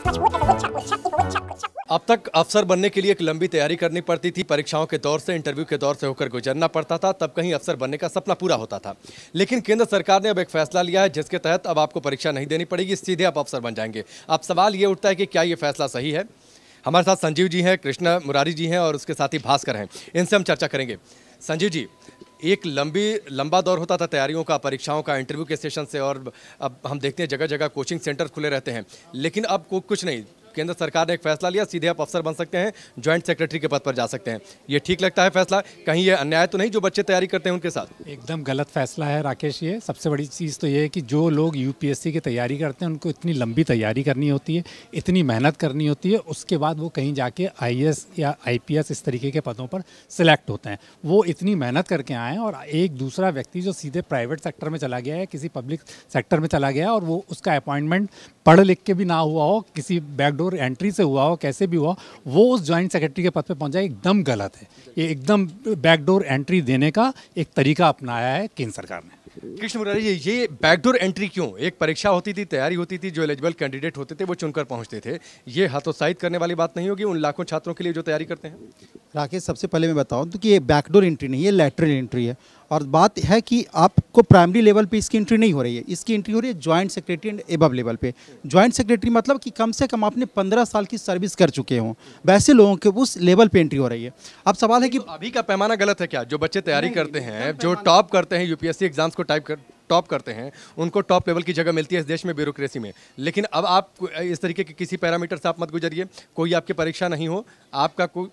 अब तक अफसर बनने के लिए एक लंबी तैयारी करनी पड़ती थी। परीक्षाओं के दौर से, इंटरव्यू के दौर से होकर गुजरना पड़ता था, तब कहीं अफसर बनने का सपना पूरा होता था। लेकिन केंद्र सरकार ने अब एक फैसला लिया है जिसके तहत अब आपको परीक्षा नहीं देनी पड़ेगी, सीधे आप अफसर बन जाएंगे। अब सवाल ये उठता है कि क्या ये फैसला सही है। हमारे साथ संजीव जी हैं, कृष्ण मुरारी जी हैं और उसके साथ ही भास्कर हैं। इनसे हम चर्चा करेंगे। संजीव जी, एक लंबा दौर होता था तैयारियों का, परीक्षाओं का, इंटरव्यू के सेशन से, और अब हम देखते हैं जगह जगह कोचिंग सेंटर खुले रहते हैं। लेकिन अब कुछ नहीं, केंद्र सरकार ने एक फैसला लिया, सीधे आप अफसर बन सकते हैं, ज्वाइंट सेक्रेटरी के पद पर जा सकते हैं। ये ठीक लगता है फैसला? कहीं ये अन्याय तो नहीं जो बच्चे तैयारी करते हैं उनके साथ? एकदम गलत फैसला है राकेश। ये सबसे बड़ी चीज़ तो ये है कि जो लोग यूपीएससी की तैयारी करते हैं उनको इतनी लंबी तैयारी करनी होती है, इतनी मेहनत करनी होती है, उसके बाद वो कहीं जाके आईएएस या आईपीएस इस तरीके के पदों पर सिलेक्ट होते हैं। वो इतनी मेहनत करके आए हैं और एक दूसरा व्यक्ति जो सीधे प्राइवेट सेक्टर में चला गया है, किसी पब्लिक सेक्टर में चला गया और वो उसका अपॉइंटमेंट पढ़ लिख के भी ना हुआ हो, किसी बैकडोर एंट्री से हुआ हो, कैसे भी हुआ, वो उस ज्वाइंट सेक्रेटरी के पद पे पहुंचा, एकदम गलत है। ये एकदम बैकडोर एंट्री देने का एक तरीका अपनाया है केंद्र सरकार ने। कृष्ण मुरारी जी, ये बैकडोर एंट्री क्यों? एक परीक्षा होती थी, तैयारी होती थी, जो एलिजिबल कैंडिडेट होते थे वो चुनकर पहुंचते थे। ये हतोत्साहित करने वाली बात नहीं होगी उन लाखों छात्रों के लिए जो तैयारी करते हैं? राकेश, सबसे पहले मैं बताऊं तो कि ये बैकडोर एंट्री नहीं, ये लैटरल एंट्री है। और बात है कि आपको प्राइमरी लेवल पे इसकी एंट्री नहीं हो रही है, इसकी एंट्री हो रही है joint secretary and above level पे। ज्वाइंट सेक्रेटरी मतलब कि कम से कम आपने 15 साल की सर्विस कर चुके हों, वैसे लोगों के उस लेवल पे एंट्री हो रही है। अब सवाल है कि अभी का पैमाना गलत है क्या? जो बच्चे तैयारी करते हैं, जो टॉप करते हैं, यूपीएससी एग्जाम्स को टॉप करते हैं, उनको टॉप लेवल की जगह मिलती है इस देश में ब्यूरोक्रेसी में। लेकिन अब आप इस तरीके के किसी पैरामीटर से आप मत गुजरिए, कोई आपकी परीक्षा नहीं हो, आपका कोई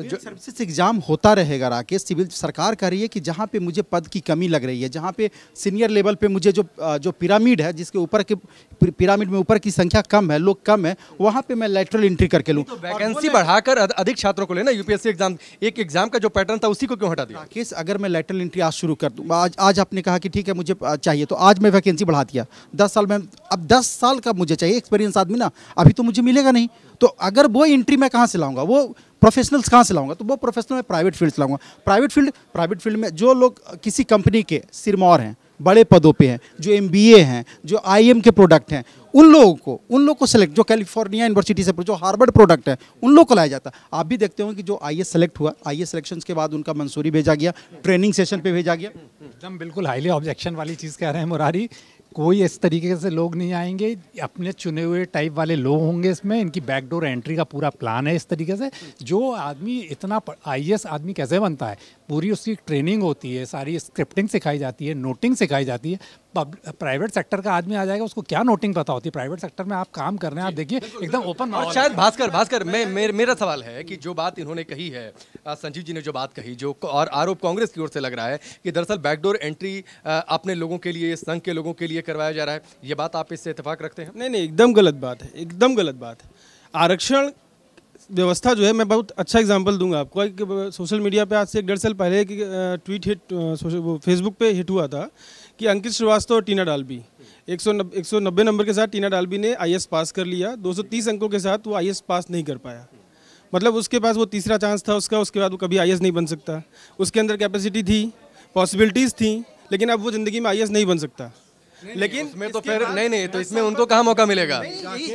जो सर्विसेज एग्जाम होता रहेगा राकेश। सिविल सरकार कह रही है कि जहाँ पे मुझे पद की कमी लग रही है, जहाँ पे सीनियर लेवल पे मुझे जो पिरामिड है, जिसके ऊपर के पिरामिड में ऊपर की संख्या कम है, लोग कम है, वहाँ पे मैं लेटरल एंट्री करके लूँ। तो वैकेंसी बढ़ाकर अधिक छात्रों को लेना। यूपीएससी एग्जाम, एक एग्जाम का जो पैटर्न था उसी को क्यों हटा दिया? राकेश, अगर मैं लेटरल एंट्री आज शुरू कर दूँ, आज आपने कहा कि ठीक है मुझे चाहिए, तो आज मैं वैकेंसी बढ़ा दिया 10 साल में। अब 10 साल का मुझे चाहिए एक्सपीरियंस आदमी ना, अभी तो मुझे मिलेगा नहीं। तो अगर वो एंट्री मैं कहाँ से लाऊंगा, वो प्रोफेशनल्स कहाँ से लाऊंगा? तो वो प्रोफेशनल मैं प्राइवेट फील्ड से लाऊंगा। प्राइवेट फील्ड में जो लोग किसी कंपनी के सिरमौर हैं, बड़े पदों पे हैं, जो एमबीए हैं, जो आईएम के प्रोडक्ट हैं, उन लोगों को सेलेक्ट, जो कैलिफोर्निया यूनिवर्सिटी से, जो हार्वर्ड प्रोडक्ट है, उन लोगों को लाया जाता है। आप भी देखते होंगे कि जो आईएएस सेलेक्ट हुआ, आईएएस सिलेक्शन के बाद उनका मंसूरी भेजा गया, ट्रेनिंग सेशन पे भेजा गया। एकदम बिल्कुल हाईली ऑब्जेक्शन वाली चीज़ कह रहे हैं मुरारी। कोई इस तरीके से लोग नहीं आएंगे, अपने चुने हुए टाइप वाले लोग होंगे इसमें। इनकी बैकडोर एंट्री का पूरा प्लान है इस तरीके से। जो आदमी इतना आईएएस आदमी कैसे बनता है, पूरी उसकी ट्रेनिंग होती है, सारी स्क्रिप्टिंग सिखाई जाती है, नोटिंग सिखाई जाती है। प्राइवेट सेक्टर का आदमी आ जाएगा, उसको क्या नोटिंग पता होती है? प्राइवेट सेक्टर में आप काम कर रहे हैं, आप देखिए एकदम ओपन। और शायद भास्कर मेरा सवाल है कि जो बात इन्होंने कही है, संजीव जी ने जो बात कही, जो और आरोप कांग्रेस की ओर से लग रहा है कि दरअसल बैकडोर एंट्री अपने लोगों के लिए, संघ के लोगों के लिए करवाया जा रहा है, ये बात आप इससे इत्तेफाक रखते हैं? नहीं, एकदम गलत बात है, एकदम गलत बात है। आरक्षण व्यवस्था जो है, मैं बहुत अच्छा एग्जांपल दूंगा आपको। सोशल मीडिया पे आज से 1.5 साल पहले की ट्वीट फेसबुक पे हिट हुआ था कि अंकित श्रीवास्तव और टीना डालबी 190 नंबर के साथ टीना डालबी ने आईएएस पास कर लिया, 230 अंकों के साथ वो आईएएस पास नहीं कर पाया। मतलब उसके पास वो तीसरा चांस था उसका, उसके बाद वो कभी आईएएस नहीं बन सकता। उसके अंदर कैपेसिटी थी, पॉसिबिलिटीज़ थी, लेकिन अब वो ज़िंदगी में आईएएस नहीं बन सकता। लेकिन इसमें तो फिर नहीं, तो इसमें उनको कहाँ मौका मिलेगा?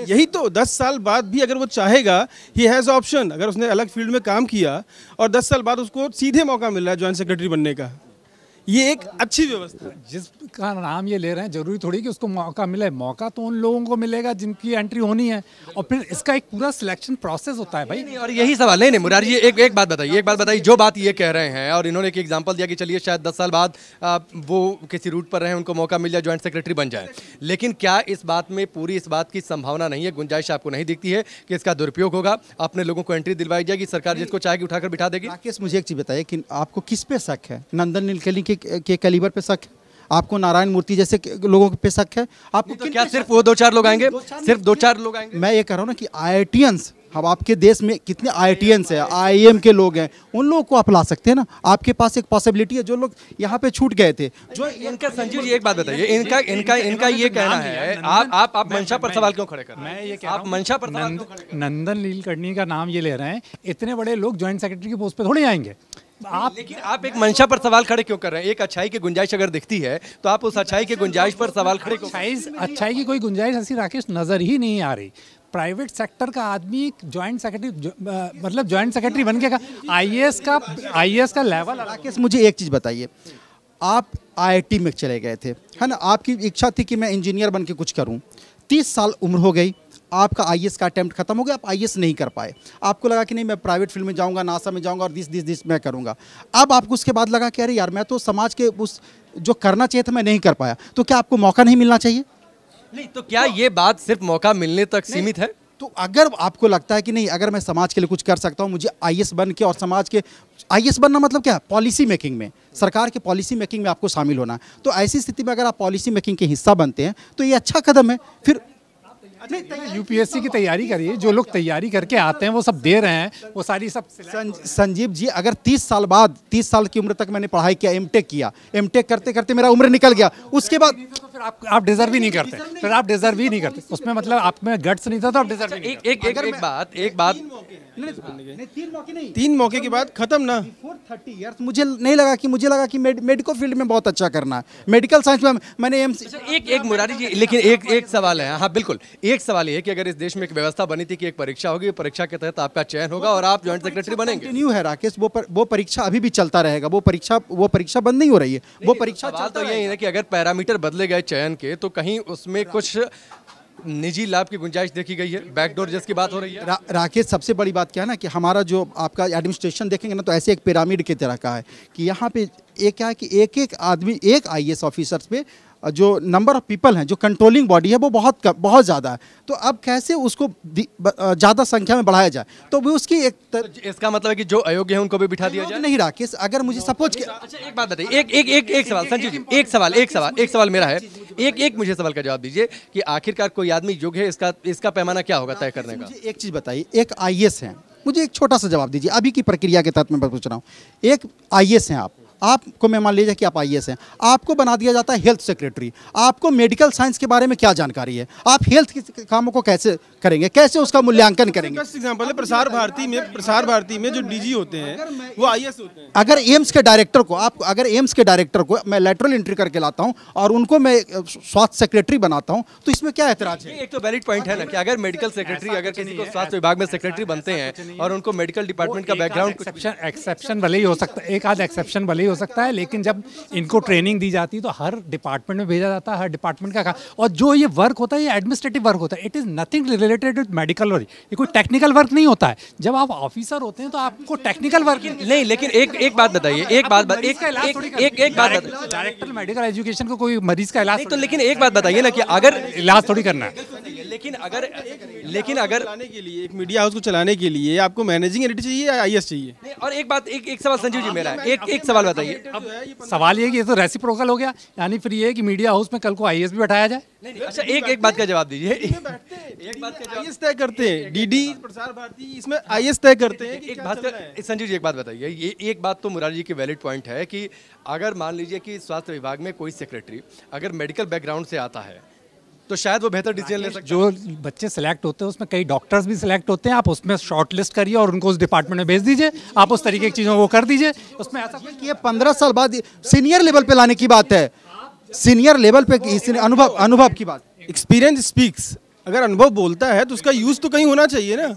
यही तो 10 साल बाद भी अगर वो चाहेगा, ही हैज़ ऑप्शन। अगर उसने अलग फील्ड में काम किया और 10 साल बाद उसको सीधे मौका मिल रहा है ज्वाइंट सेक्रेटरी बनने का, ये एक अच्छी व्यवस्था है। जिसका नाम ये ले रहे हैं, जरूरी थोड़ी कि उसको मौका मिले। मौका तो उन लोगों को मिलेगा जिनकी एंट्री होनी है, और फिर इसका एक पूरा सिलेक्शन प्रोसेस होता है भाई। नहीं, और यही सवाल नहीं मुरारी जी, एक बात बताइए, जो बात ये कह रहे हैं, और इन्होंने एक एग्जांपल दिया कि चलिए शायद 10 साल बाद वो किसी रूट पर रहे, उनको मौका मिल जाए, ज्वाइंट सेक्रेटरी बन जाए। लेकिन क्या इस बात में पूरी इस बात की संभावना नहीं है, गुंजाइश आपको नहीं दिखती है कि इसका दुरुपयोग होगा, अपने लोगों को एंट्री दिलवाई जाएगी, सरकार जिसको चाहेगी उठाकर बिठा देगी? राकेश, मुझे एक चीज़ बताइए कि आपको किस पे शक है? नंदन नीलकणी के कैलिबर पे शक है? आपको नारायण मूर्ति जैसे लोगों पे शक है? आपको तो क्या सिर्फ वो 2-4 लोग आएंगे? सिर्फ 2-4 लोग आएंगे? मैं ये कह रहा हूँ ना कि आईआईटीएंस, हम आपके देश में कितने आईआईटीएंस हैं, आईएम के लोग हैं, उन लोगों को आप ला सकते हैं ना। आपके पास एक पॉसिबिलिटी है, जो लोग यहाँ पे छूट गए थे। जो इनका, संजीव जी एक बात बताइए, इनका ये कहना है, आप मंशा पर सवाल क्यों खड़े कर रहे हैं? मैं ये कह रहा हूं, आप मंशा पर नंदन नीलकर्णी का नाम ये ले रहे हैं। इतने बड़े लोग ज्वाइंट सेक्रेटरी की पोस्ट पे थोड़ी आएंगे। लेकिन आप एक मंशा पर सवाल खड़े क्यों कर रहे हैं? एक अच्छाई की गुंजाइश अगर दिखती है तो आप उस अच्छाई की गुंजाइश पर सवाल खड़े क्यों? अच्छाई की कोई गुंजाइश ऐसी राकेश नजर ही नहीं आ रही। प्राइवेट सेक्टर का आदमी जॉइंट सेक्रेटरी मतलब जॉइंट सेक्रेटरी बन के आईएएस का लेवल। राकेश मुझे एक चीज़ बताइए, आप आईआईटी में चले गए थे, है ना, आपकी इच्छा थी कि मैं इंजीनियर बन के कुछ करूं, 30 साल उम्र हो गई, आपका आईएएस का अटेम्प्ट खत्म हो गया, आप आईएएस नहीं कर पाए, आपको लगा कि नहीं मैं प्राइवेट फील्ड में जाऊंगा, नासा में जाऊंगा और दिस मैं करूंगा। अब आपको उसके बाद लगा कि अरे यार मैं तो समाज के उस जो करना चाहिए था मैं नहीं कर पाया, तो क्या आपको मौका नहीं मिलना चाहिए? नहीं, तो क्या ये बात सिर्फ मौका मिलने तक सीमित है? तो अगर आपको लगता है कि नहीं अगर मैं समाज के लिए कुछ कर सकता हूं, मुझे आईएएस बन के और समाज के आईएएस बनना मतलब क्या, पॉलिसी मेकिंग में, सरकार के पॉलिसी मेकिंग में आपको शामिल होना है। तो ऐसी स्थिति में अगर आप पॉलिसी मेकिंग के हिस्सा बनते हैं तो ये अच्छा कदम है। फिर यूपीएससी की तैयारी करिए, जो लोग तैयारी करके आते हैं वो सब दे रहे हैं, वो सारी सब संजीव जी, अगर 30 साल बाद 30 साल की उम्र तक मैंने पढ़ाई किया, एमटेक किया, एमटेक करते करते मेरा उम्र निकल गया, उसके बाद तो फिर आप डिजर्व ही नहीं करते, फिर आप डिजर्व ही नहीं करते। उसमें मतलब आप में गट्स नहीं था तो आप डिजर्व नहीं करते। एक बात 3 मौके के बाद खत्म ना। 30 इयर्स मुझे नहीं लगा कि मेडिकल फील्ड में बहुत अच्छा करना है, मेडिकल साइंस में मैंने एक मुरारी जी, लेकिन एक सवाल है। हाँ बिल्कुल, एक सवाल ये है कि अगर इस देश में एक व्यवस्था बनी थी कि एक परीक्षा होगी, परीक्षा के तहत आपका चयन होगा और आप जॉइंट सेक्रेटरी बनेंगे। कंटिन्यू है राकेश, वो परीक्षा अभी भी चलता रहेगा, वो परीक्षा बंद नहीं हो रही है, वो परीक्षा सवाल तो यही है कि अगर पैरामीटर बदले गए चयन के तो कहीं उसमें कुछ निजी लाभ की गुंजाइश देखी गई है, बैकडोर जिसकी बात हो रही है। राकेश सबसे बड़ी बात क्या है ना कि हमारा जो आपका एडमिनिस्ट्रेशन देखेंगे ना तो ऐसे एक पिरामिड की तरह का है कि यहाँ पे एक क्या है कि एक आदमी, एक आईएएस ऑफिसर्स पे जो नंबर ऑफ पीपल हैं, जो कंट्रोलिंग बॉडी है वो बहुत ज़्यादा है। तो अब कैसे उसको ज़्यादा संख्या में बढ़ाया जाए, तो वो उसकी इसका मतलब है कि जो अयोग्य है उनको भी बिठा दिया जाए? नहीं राकेश, अगर मुझे सपोज अच्छा एक बात बताइए, एक सवाल संजीव जी, एक सवाल मेरा है, एक मुझे सवाल का जवाब दीजिए कि आखिरकार कोई आदमी योग्य है, इसका पैमाना क्या होगा तय करने का? मुझे एक चीज़ बताइए, एक आईएएस हैं, मुझे एक छोटा सा जवाब दीजिए, अभी की प्रक्रिया के तहत मैं पूछ रहा हूँ, एक आईएएस हैं आपको मैं मान लीजिए कि आप आईएएस हैं, आपको बना दिया जाता है हेल्थ सेक्रेटरी, आपको मेडिकल साइंस के बारे में क्या जानकारी है, आप हेल्थ के कामों को कैसे करेंगे, कैसे उसका मूल्यांकन करेंगे? बेस्ट एग्जांपल है प्रसार भारती में जो डीजी होते हैं वो आईएएस होते हैं। अगर एम्स के डायरेक्टर को मैं लेटरल एंट्री करके लाता हूं और उनको मैं स्वास्थ्य सेक्रेटरी बनाता हूं तो इसमें क्या ऐतराज है? एक तो वैलिड पॉइंट है ना कि अगर मेडिकल सेक्रेटरी अगर किसी को स्वास्थ्य विभाग में सेक्रेटरी बनते हैं और उनको मेडिकल डिपार्टमेंट का बैकग्राउंड, एक्सेप्शन भले ही हो सकता है, एक आध एक्सेप्शन भले ही हो सकता है, लेकिन जब इनको ट्रेनिंग दी जाती है तो हर डिपार्टमेंट में भेजा जाता है, हर डिपार्टमेंट का और जो ये वर्क होता है ये एडमिनिस्ट्रेटिव वर्क होता है, it is nothing related with medical work, ये कोई टेक्निकल वर्क नहीं होता है। जब आप ऑफिसर होते हैं तो आपको टेक्निकल वर्क नहीं, लेकिन एक बात बताइए, डायरेक्टर मेडिकल एजुकेशन को कोई मरीज का इलाज तो, लेकिन एक बात बताइए ना कि अगर इलाज थोड़ी करना है, लेकिन अगर चलाने के लिए, एक मीडिया हाउस को चलाने के लिए आपको मैनेजिंग एडिटर चाहिए या आईएएस चाहिए? और एक बात, एक सवाल संजीव जी मेरा है, एक सवाल बताइए। अब सवाल ये कि ये तो रेसिप्रोकल हो गया, यानी फिर ये है कि मीडिया हाउस में कल को आईएएस भी बैठाया जाए। नहीं, अच्छा एक बात का जवाब दीजिए। एक बात का आईएएस तय करते हैं, डीडी प्रसार भारती इसमें आईएएस तय करते हैं। एक बात संजीव जी एक बात बताइए, ये एक बात तो मुरारी जी की वैलिड पॉइंट है कि अगर मान लीजिए कि स्वास्थ्य विभाग में कोई सेक्रेटरी अगर मेडिकल बैकग्राउंड से आता है तो शायद वो बेहतर डिसीजन ले सकते हैं। जो बच्चे सिलेक्ट होते हैं उसमें कई डॉक्टर्स भी सिलेक्ट होते हैं, आप उसमें शॉर्ट लिस्ट करिए और उनको उस डिपार्टमेंट में भेज दीजिए, आप उस तरीके की चीज़ों को कर दीजिए। उसमें ऐसा ये 15 साल बाद सीनियर लेवल पे लाने की बात है, सीनियर लेवल पे अनुभव की बात। एक्सपीरियंस स्पीक्स, अगर अनुभव बोलता है तो उसका यूज तो कहीं होना चाहिए ना।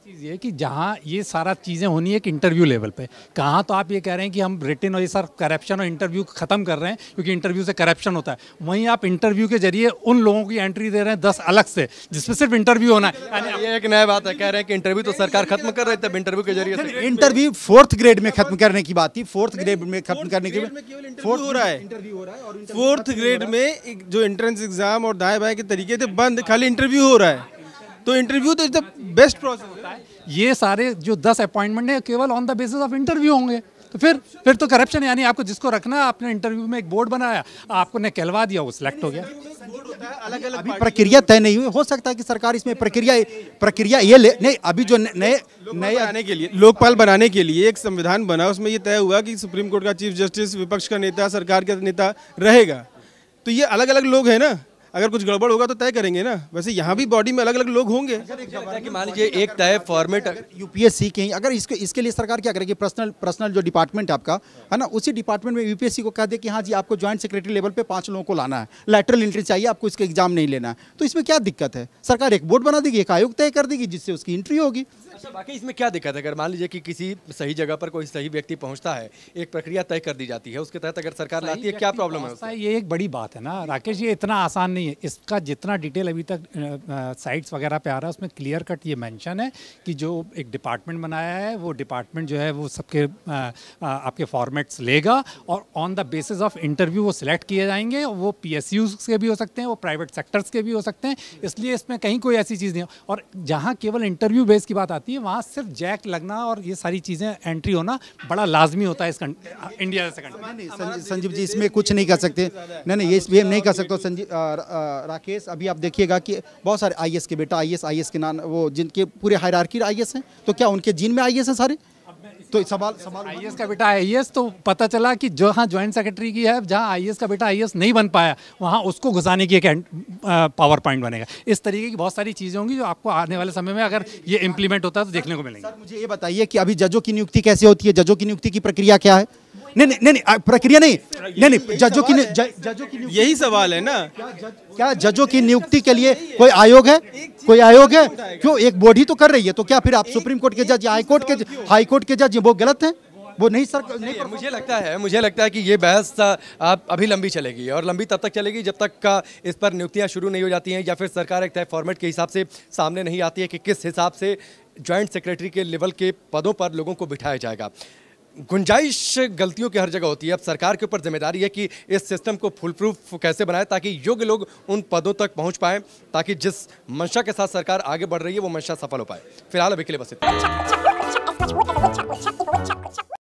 चीज़ ये कि जहाँ ये सारा चीज़ें होनी है कि इंटरव्यू लेवल पे, कहाँ तो आप ये कह रहे हैं कि हम रिटन और ये सर करप्शन और इंटरव्यू खत्म कर रहे हैं क्योंकि इंटरव्यू से करप्शन होता है, वहीं आप इंटरव्यू के जरिए उन लोगों की एंट्री दे रहे हैं 10 अलग से जिसमें सिर्फ इंटरव्यू होना है। ये एक नया बात है, कह रहे हैं कि इंटरव्यू तो सरकार खत्म कर रही है, तब इंटरव्यू के जरिए से इंटरव्यू 4th ग्रेड में खत्म करने की बात थी, 4th ग्रेड में खत्म करने के हो रहा है। 4th ग्रेड में जो एंट्रेंस एग्जाम और दाएं बाएं के तरीके थे बंद, खाली इंटरव्यू हो रहा है। तो इंटरव्यू तो इज द बेस्ट प्रोसेस होता है। ये सारे जो 10 अपॉइंटमेंट है केवल on the basis of interview होंगे, तो फिर तो करप्शन, यानी आपको जिसको रखना है आपने इंटरव्यू में एक बोर्ड बनाया, आपको ने कहलवा दिया, वो सिलेक्ट हो गया। अभी प्रक्रिया तय नहीं हुई, हो सकता है कि सरकार इसमें प्रक्रिया ये ले नहीं। अभी जो नए आने के लिए लोकपाल बनाने के लिए एक संविधान बना, उसमें ये तय हुआ कि सुप्रीम कोर्ट का चीफ जस्टिस, विपक्ष का नेता, सरकार का नेता रहेगा। तो ये अलग अलग लोग हैं ना। अगर कुछ गड़बड़ होगा तो तय करेंगे ना। वैसे यहाँ भी बॉडी में अलग अलग लोग होंगे। कि मान लीजिए एक तय फॉर्मेट, यूपीएससी के अगर इसके लिए सरकार क्या करेगी, पर्सनल जो डिपार्टमेंट है आपका, है ना, उसी डिपार्टमेंट में यूपीएससी को कह दे कि हाँ जी आपको ज्वाइंट सेक्रेटरी लेवल पे 5 लोगों को लाना है, लैटरल एंट्री चाहिए, आपको इसका एग्जाम नहीं लेना है। तो इसमें क्या दिक्कत है? सरकार एक बोर्ड बना देगी, एक आयोग तय कर देगी जिससे उसकी एंट्री होगी। अच्छा बाकी इसमें क्या दिक्कत है? अगर मान लीजिए कि किसी सही जगह पर कोई सही व्यक्ति पहुंचता है, एक प्रक्रिया तय कर दी जाती है, उसके तहत अगर सरकार लाती है, क्या प्रॉब्लम है उसमें? ये एक बड़ी बात है ना राकेश, ये इतना आसान नहीं है। इसका जितना डिटेल अभी तक साइट्स वगैरह पे आ रहा है उसमें क्लियर कट ये मेंशन है कि जो एक डिपार्टमेंट बनाया है वो डिपार्टमेंट जो है वो सबके आपके फॉर्मेट्स लेगा और on the basis of interview वो सिलेक्ट किए जाएंगे। वो पीएसयूज के भी हो सकते हैं, वो प्राइवेट सेक्टर्स के भी हो सकते हैं, इसलिए इसमें कहीं कोई ऐसी चीज़ नहीं है। और जहाँ केवल इंटरव्यू बेस की बात आती है वहाँ सिर्फ जैक लगना और ये सारी चीज़ें एंट्री होना बड़ा लाजमी होता है इस इंडिया जैसे कंट्री। संजीव जी इसमें कुछ नहीं कर सकते, नहीं ये नहीं कर सकते संजीव राकेश। अभी आप देखिएगा कि बहुत सारे आईएएस के बेटा आईएएस के नाम, वो जिनके पूरे हायरार्की आईएएस हैं, तो क्या उनके जीन में आईएएस हैं सारे? तो सवाल आईएएस का बेटा आईएएस, तो पता चला कि जहाँ ज्वाइंट सेक्रेटरी की है, जहाँ आईएएस का बेटा आईएएस नहीं बन पाया वहाँ उसको घुसाने की एक पावर पॉइंट बनेगा। इस तरीके की बहुत सारी चीज़ें होंगी जो आपको आने वाले समय में अगर ये इम्प्लीमेंट होता है तो देखने को मिलेंगे। सर मुझे ये बताइए कि अभी जजों की नियुक्ति कैसे होती है? जजों की नियुक्ति की प्रक्रिया क्या है? नहीं प्रक्रिया नहीं, जजों की यही सवाल है ना। क्या जजों की नियुक्ति के लिए कोई आयोग है? क्यों एक बॉडी ही तो कर रही है, तो क्या फिर आप सुप्रीम कोर्ट के जज या हाई कोर्ट के जज वो गलत हैं? वो नहीं सर नहीं। मुझे लगता है कि ये बहस आप अभी लंबी चलेगी और लंबी तब तक चलेगी जब तक का इस पर नियुक्तियां शुरू नहीं हो जाती हैं या फिर सरकार एक तय फॉर्मेट के हिसाब से सामने नहीं आती है कि किस हिसाब से ज्वाइंट सेक्रेटरी के लेवल के पदों पर लोगों को बिठाया जाएगा। गुंजाइश गलतियों की हर जगह होती है। अब सरकार के ऊपर जिम्मेदारी है कि इस सिस्टम को फुल प्रूफ कैसे बनाए ताकि योग्य लोग उन पदों तक पहुंच पाएं, ताकि जिस मंशा के साथ सरकार आगे बढ़ रही है वो मंशा सफल हो पाए। फिलहाल अभी के लिए बस इतना।